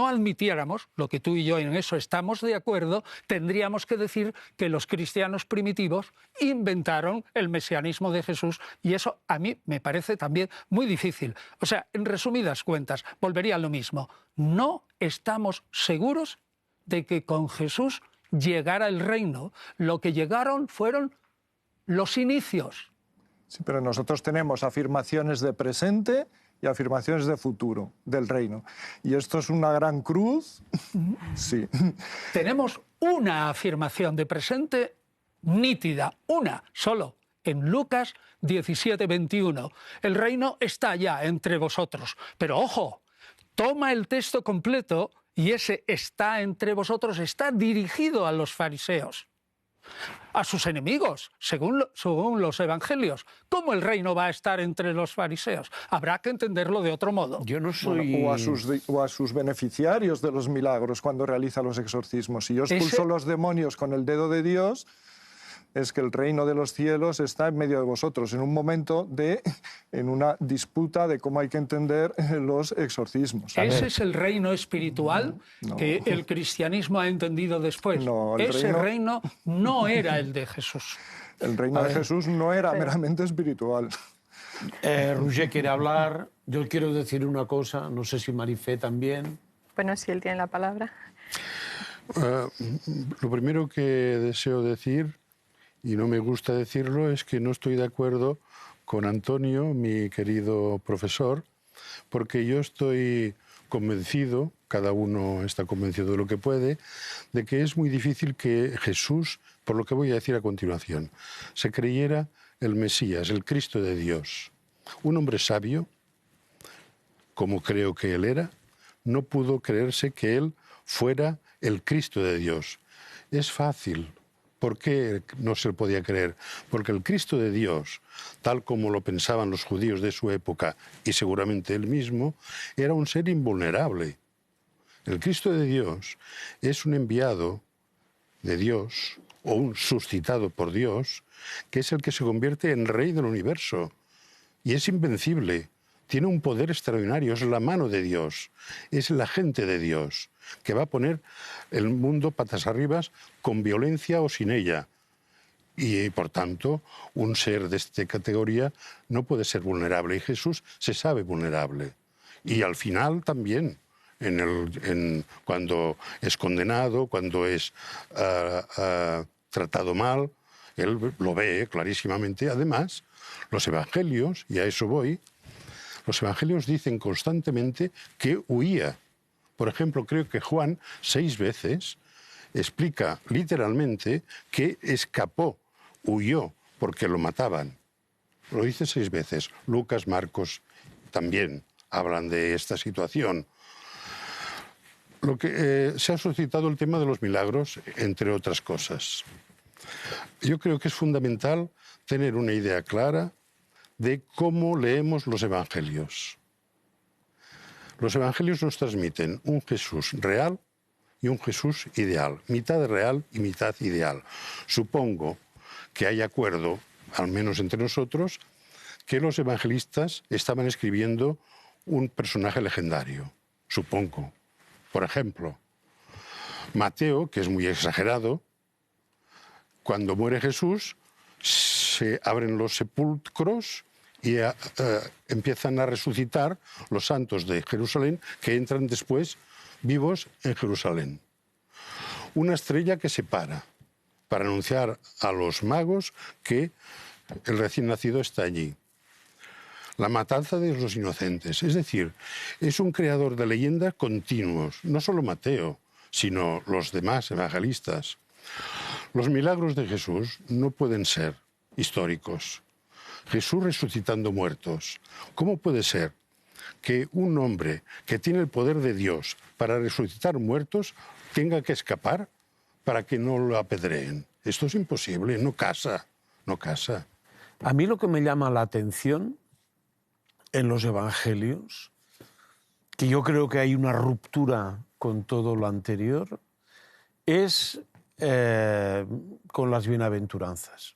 admitiéramos, lo que tú y yo en eso estamos de acuerdo, tendríamos que decir que los cristianos primitivos inventaron el mesianismo de Jesús, y eso a mí me parece también muy difícil. O sea, en resumidas cuentas, volvería a lo mismo. No estamos seguros de que con Jesús llegara el reino. Lo que llegaron fueron los inicios. Sí, pero nosotros tenemos afirmaciones de presente y afirmaciones de futuro del reino. Y esto es una gran cruz. Sí. Tenemos una afirmación de presente nítida, una solo, en Lucas 17:21. El reino está ya entre vosotros. Pero ojo, toma el texto completo y ese está entre vosotros está dirigido a los fariseos, a sus enemigos, según los evangelios. ¿Cómo el reino va a estar entre los fariseos? Habrá que entenderlo de otro modo. Yo no soy... Bueno, o a sus beneficiarios de los milagros cuando realiza los exorcismos. Si yo expulso los demonios con el dedo de Dios, es que el reino de los cielos está en medio de vosotros, en un momento en una disputa de cómo hay que entender los exorcismos. ¿Ese es el reino espiritual que el cristianismo ha entendido después? No, ese reino no era el de Jesús. El reino de Jesús no era meramente espiritual. Roger quiere hablar, yo quiero decir una cosa, no sé si Marifé también. Bueno, si él tiene la palabra. Lo primero que deseo decir, y no me gusta decirlo, es que no estoy de acuerdo con Antonio, mi querido profesor, porque yo estoy convencido, cada uno está convencido de lo que puede, de que es muy difícil que Jesús, por lo que voy a decir a continuación, se creyera el Mesías, el Cristo de Dios. Un hombre sabio, como creo que él era, no pudo creerse que él fuera el Cristo de Dios. Es fácil. ¿Por qué no se podía creer? Porque el Cristo de Dios, tal como lo pensaban los judíos de su época, y seguramente él mismo, era un ser invulnerable. El Cristo de Dios es un enviado de Dios, o un suscitado por Dios, que es el que se convierte en rey del universo. Y es invencible, tiene un poder extraordinario, es la mano de Dios, es la gente de Dios, que va a poner el mundo patas arriba con violencia o sin ella. Y, por tanto, un ser de esta categoría no puede ser vulnerable. Y Jesús se sabe vulnerable. Y al final también, cuando es condenado, cuando es tratado mal, él lo ve clarísimamente. Además, los evangelios, y a eso voy, los evangelios dicen constantemente que huía. Por ejemplo, creo que Juan 6 veces explica literalmente que escapó, huyó, porque lo mataban. Lo dice 6 veces. Lucas, Marcos también hablan de esta situación. Lo que se ha suscitado el tema de los milagros, entre otras cosas. Yo creo que es fundamental tener una idea clara de cómo leemos los evangelios. Los evangelios nos transmiten un Jesús real y un Jesús ideal, mitad real y mitad ideal. Supongo que hay acuerdo, al menos entre nosotros, que los evangelistas estaban escribiendo un personaje legendario. Supongo. Por ejemplo, Mateo, que es muy exagerado, cuando muere Jesús, se abren los sepulcros y empiezan a resucitar los santos de Jerusalén que entran después vivos en Jerusalén. Una estrella que se para anunciar a los magos que el recién nacido está allí. La matanza de los inocentes. Es decir, es un creador de leyendas continuos, no solo Mateo, sino los demás evangelistas. Los milagros de Jesús no pueden ser históricos. Jesús resucitando muertos. ¿Cómo puede ser que un hombre que tiene el poder de Dios para resucitar muertos tenga que escapar para que no lo apedreen? Esto es imposible, no casa, no casa. A mí lo que me llama la atención en los evangelios, que yo creo que hay una ruptura con todo lo anterior, es con las bienaventuranzas.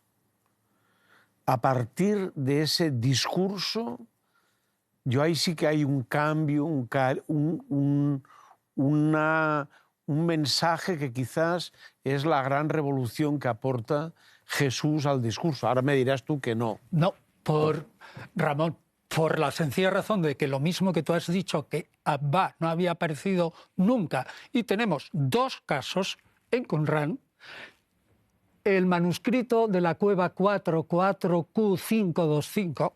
A partir de ese discurso, yo ahí sí que hay un cambio, un mensaje que quizás es la gran revolución que aporta Jesús al discurso. Ahora me dirás tú que no. No, Ramón, por la sencilla razón de que lo mismo que tú has dicho, que Abba no había aparecido nunca, y tenemos dos casos en Qumrán. El manuscrito de la cueva 44Q525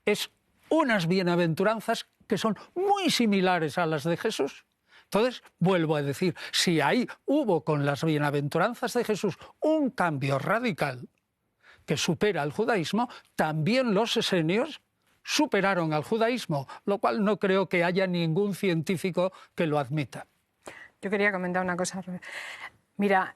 es unas bienaventuranzas que son muy similares a las de Jesús. Entonces, vuelvo a decir, si ahí hubo con las bienaventuranzas de Jesús un cambio radical que supera al judaísmo, también los esenios superaron al judaísmo, lo cual no creo que haya ningún científico que lo admita. Yo quería comentar una cosa. Mira,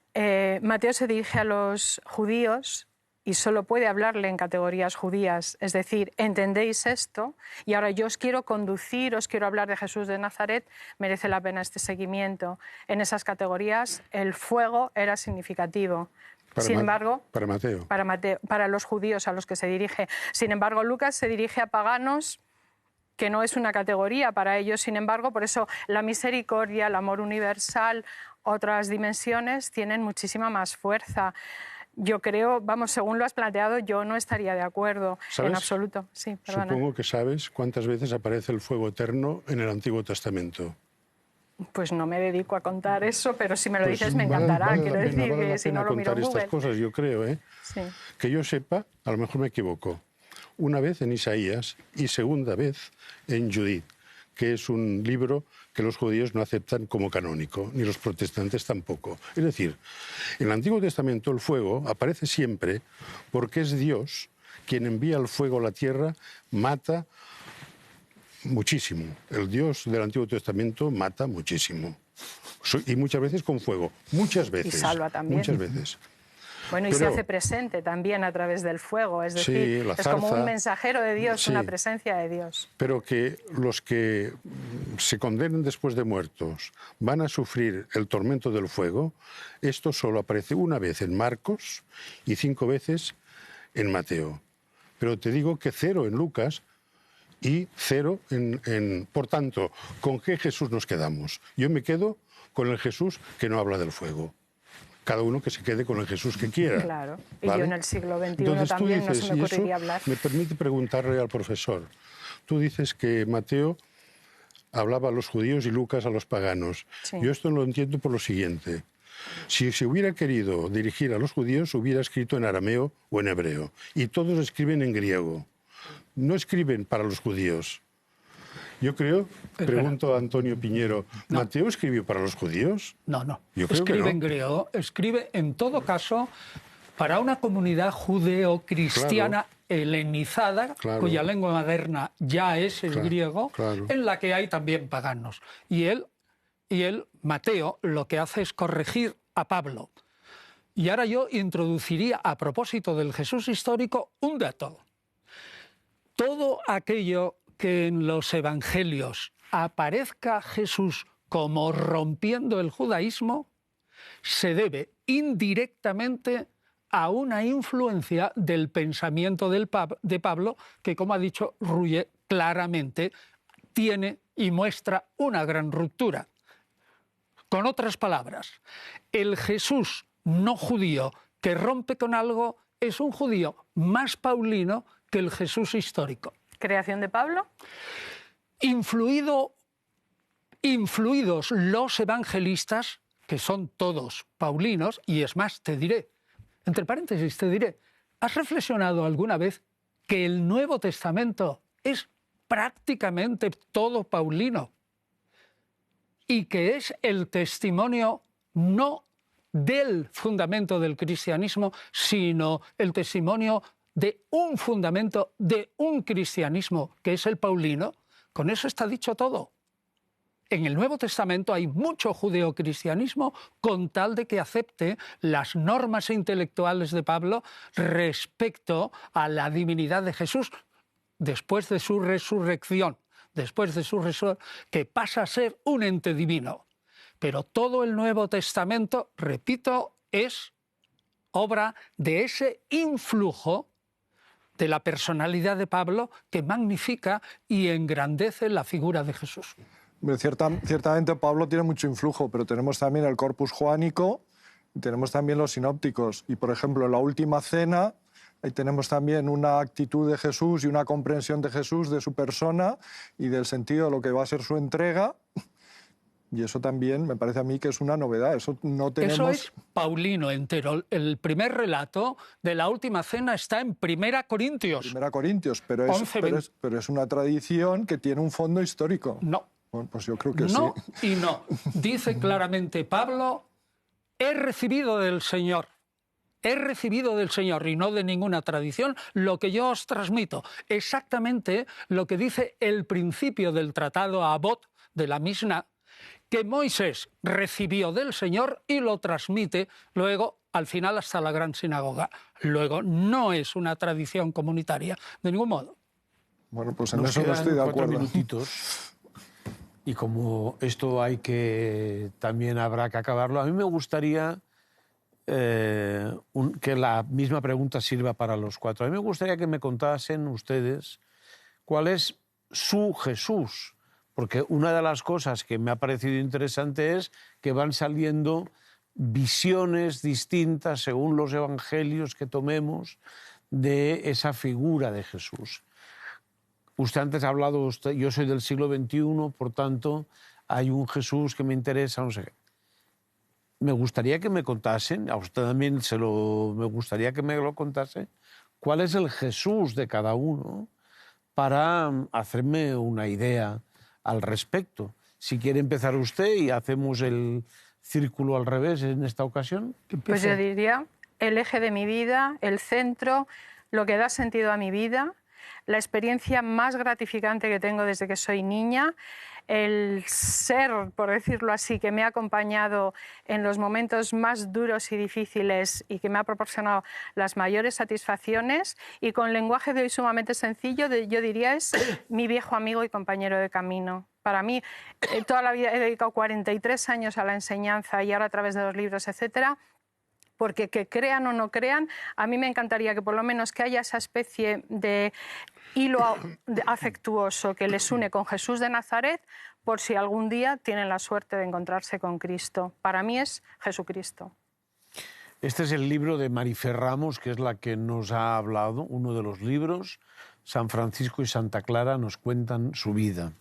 Mateo se dirige a los judíos y solo puede hablarle en categorías judías, es decir, ¿entendéis esto? Y ahora yo os quiero conducir, os quiero hablar de Jesús de Nazaret, merece la pena este seguimiento. En esas categorías el fuego era significativo. Sin embargo, para Mateo, para los judíos a los que se dirige. Sin embargo, Lucas se dirige a paganos, que no es una categoría para ellos. Sin embargo, por eso la misericordia, el amor universal, otras dimensiones tienen muchísima más fuerza. Yo creo, vamos, según lo has planteado, yo no estaría de acuerdo en absoluto. Sí, perdona. Supongo que sabes cuántas veces aparece el fuego eterno en el Antiguo Testamento. Pues no me dedico a contar eso, pero si me lo dices me encantará. Quiero decir que si no lo miro en Google. Estas cosas, yo creo, Sí. Que yo sepa, a lo mejor me equivoco. Una vez en Isaías y segunda vez en Judith, que es un libro que los judíos no aceptan como canónico, ni los protestantes tampoco. Es decir, en el Antiguo Testamento el fuego aparece siempre porque es Dios quien envía el fuego a la tierra, mata muchísimo. El Dios del Antiguo Testamento mata muchísimo. Y muchas veces con fuego. Muchas veces. Y salva también. Muchas veces. Bueno, y se hace presente también a través del fuego, es decir, es como un mensajero de Dios, una presencia de Dios. Pero que los que se condenen después de muertos van a sufrir el tormento del fuego, esto solo aparece una vez en Marcos y 5 veces en Mateo. Pero te digo que 0 en Lucas y 0 Por tanto, ¿con qué Jesús nos quedamos? Yo me quedo con el Jesús que no habla del fuego. Cada uno que se quede con el Jesús que quiera. Claro, y ¿vale? Yo en el siglo XXI Entonces, también dices, no se me ocurriría hablar. Me permite preguntarle al profesor. Tú dices que Mateo hablaba a los judíos y Lucas a los paganos. Sí. Yo esto lo entiendo por lo siguiente. Si se hubiera querido dirigir a los judíos, hubiera escrito en arameo o en hebreo. Y todos escriben en griego. No escriben para los judíos. Yo creo, pregunto a Antonio Piñero, No. ¿Mateo escribió para los judíos? No. Yo creo Escribe que no. en griego, escribe en todo caso para una comunidad judeo-cristiana helenizada, cuya lengua materna ya es el griego, en la que hay también paganos. Y él, Mateo, lo que hace es corregir a Pablo. Y ahora yo introduciría, a propósito del Jesús histórico, un dato. Todo aquello que en los evangelios aparezca Jesús como rompiendo el judaísmo, se debe indirectamente a una influencia del pensamiento de Pablo, que, como ha dicho Rulle, claramente tiene y muestra una gran ruptura. Con otras palabras, el Jesús no judío que rompe con algo es un judío más paulino que el Jesús histórico. ¿Creación de Pablo? Influidos los evangelistas, que son todos paulinos, y es más, te diré, entre paréntesis te diré, ¿has reflexionado alguna vez que el Nuevo Testamento es prácticamente todo paulino? Y que es el testimonio no del fundamento del cristianismo, sino el testimonio de un fundamento de un cristianismo, que es el paulino. Con eso está dicho todo. en el Nuevo Testamento hay mucho judeocristianismo con tal de que acepte las normas intelectuales de Pablo respecto a la divinidad de Jesús después de su resurrección, que pasa a ser un ente divino. Pero todo el Nuevo Testamento, repito, es obra de ese influjo de la personalidad de Pablo que magnifica y engrandece la figura de Jesús. Ciertamente Pablo tiene mucho influjo, pero tenemos también el corpus joánico, y tenemos también los sinópticos. Y, por ejemplo, en la Última Cena, ahí tenemos también una actitud de Jesús y una comprensión de Jesús, de su persona y del sentido de lo que va a ser su entrega. Y eso también me parece a mí que es una novedad. Eso es paulino entero. El primer relato de la Última Cena está en 1 Corintios. 1 Corintios, pero es una tradición que tiene un fondo histórico. No. Bueno, pues yo creo que no sí. Y no. Dice claramente Pablo, he recibido del Señor y no de ninguna tradición lo que yo os transmito. Exactamente lo que dice el principio del tratado Abot de la Mishnah, que Moisés recibió del Señor y lo transmite luego al final hasta la gran sinagoga. Luego no es una tradición comunitaria de ningún modo. Bueno, pues en eso no estoy de acuerdo. 4 minutitos. Y como esto también habrá que acabarlo, a mí me gustaría que la misma pregunta sirva para los 4. A mí me gustaría que me contasen ustedes cuál es su Jesús, porque una de las cosas que me ha parecido interesante es que van saliendo visiones distintas según los evangelios que tomemos de esa figura de Jesús. Usted antes ha hablado, yo soy del siglo XXI, por tanto, hay un Jesús que me interesa, no sé qué. Me gustaría que me contasen, a usted también me gustaría que me lo contase, cuál es el Jesús de cada uno para hacerme una idea al respecto. Si quiere empezar usted y hacemos el círculo al revés en esta ocasión. Pues yo diría el eje de mi vida, el centro, lo que da sentido a mi vida, la experiencia más gratificante que tengo desde que soy niña, el ser, por decirlo así, que me ha acompañado en los momentos más duros y difíciles y que me ha proporcionado las mayores satisfacciones, y con lenguaje de hoy sumamente sencillo, yo diría es mi viejo amigo y compañero de camino. Para mí, toda la vida he dedicado 43 años a la enseñanza y ahora a través de los libros, etcétera, porque que crean o no crean, a mí me encantaría que por lo menos que haya esa especie de hilo afectuoso que les une con Jesús de Nazaret, por si algún día tienen la suerte de encontrarse con Cristo. Para mí es Jesucristo. Este es el libro de Marifé Ramos, que es la que nos ha hablado, uno de los libros. San Francisco y Santa Clara nos cuentan su vida.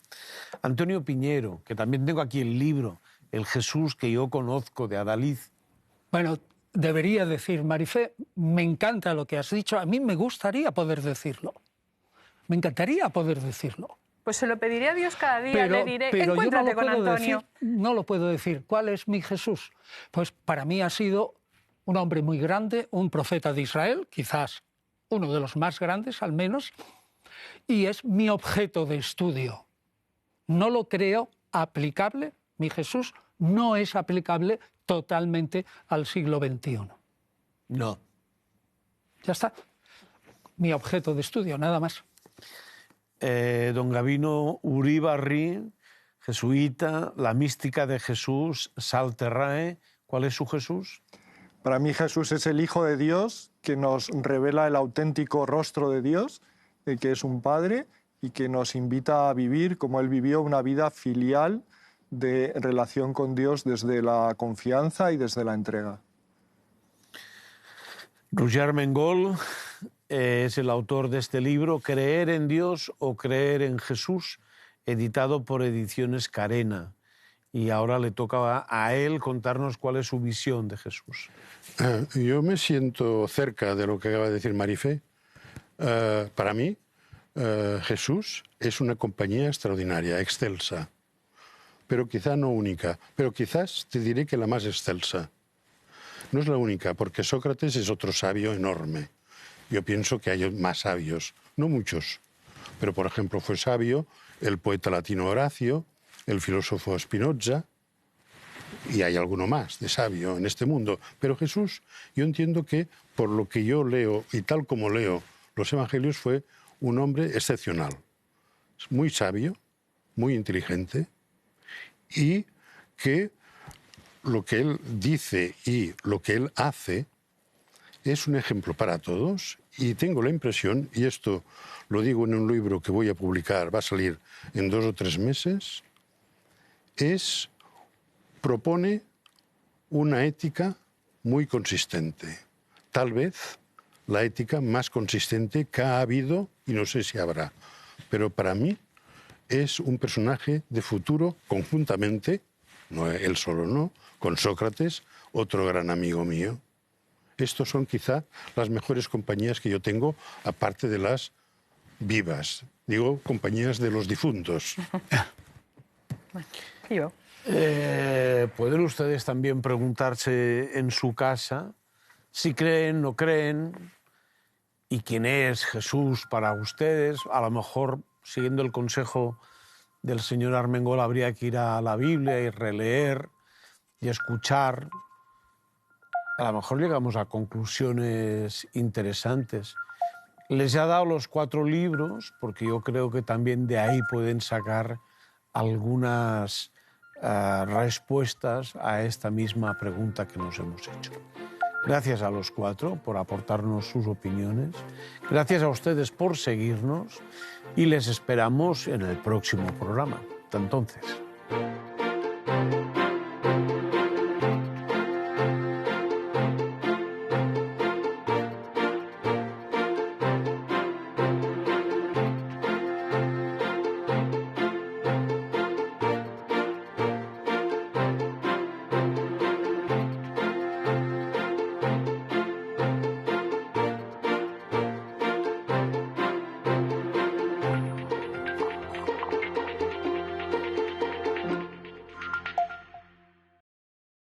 Antonio Piñero, que también tengo aquí el libro, El Jesús que yo conozco, de Adalid. Bueno, debería decir, Marifé, me encanta lo que has dicho, a mí me gustaría poder decirlo. Me encantaría poder decirlo. Pues se lo pediré a Dios cada día, le diré, encuéntrate con Antonio. No lo puedo decir. ¿Cuál es mi Jesús? Pues para mí ha sido un hombre muy grande, un profeta de Israel, quizás uno de los más grandes al menos, y es mi objeto de estudio. No lo creo aplicable, mi Jesús no es aplicable totalmente al siglo XXI. No. Ya está. Mi objeto de estudio, nada más. Don Gabino Uribarri, jesuita, la mística de Jesús, Salterrae, ¿cuál es su Jesús? Para mí Jesús es el Hijo de Dios que nos revela el auténtico rostro de Dios, que es un Padre y que nos invita a vivir como Él vivió una vida filial de relación con Dios desde la confianza y desde la entrega. Roger Mengol es el autor de este libro, Creer en Dios o Creer en Jesús, editado por Ediciones Carena. Y ahora le toca a él contarnos cuál es su visión de Jesús. Yo me siento cerca de lo que acaba de decir Marifé. Para mí, Jesús es una compañía extraordinaria, excelsa, pero quizá no única, pero quizás te diré que la más excelsa. No es la única, porque Sócrates es otro sabio enorme. Yo pienso que hay más sabios, no muchos, pero por ejemplo fue sabio el poeta latino Horacio, el filósofo Spinoza, y hay alguno más de sabio en este mundo. Pero Jesús, yo entiendo que por lo que yo leo y tal como leo los evangelios, fue un hombre excepcional, muy sabio, muy inteligente, y que lo que él dice y lo que él hace es un ejemplo para todos. Y tengo la impresión, y esto lo digo en un libro que voy a publicar, va a salir en 2 o 3 meses, propone una ética muy consistente. Tal vez la ética más consistente que ha habido, y no sé si habrá. Pero para mí es un personaje de futuro conjuntamente, no él solo, no, con Sócrates, otro gran amigo mío. Estos son quizá las mejores compañías que yo tengo, aparte de las vivas. Digo, compañías de los difuntos. Yo. Pueden ustedes también preguntarse en su casa si creen, no creen, y quién es Jesús para ustedes. A lo mejor, siguiendo el consejo del señor Armengol, habría que ir a la Biblia y releer y escuchar. A lo mejor llegamos a conclusiones interesantes. Les he dado los 4 libros porque yo creo que también de ahí pueden sacar algunas respuestas a esta misma pregunta que nos hemos hecho. Gracias a los 4 por aportarnos sus opiniones. Gracias a ustedes por seguirnos y les esperamos en el próximo programa. Hasta entonces.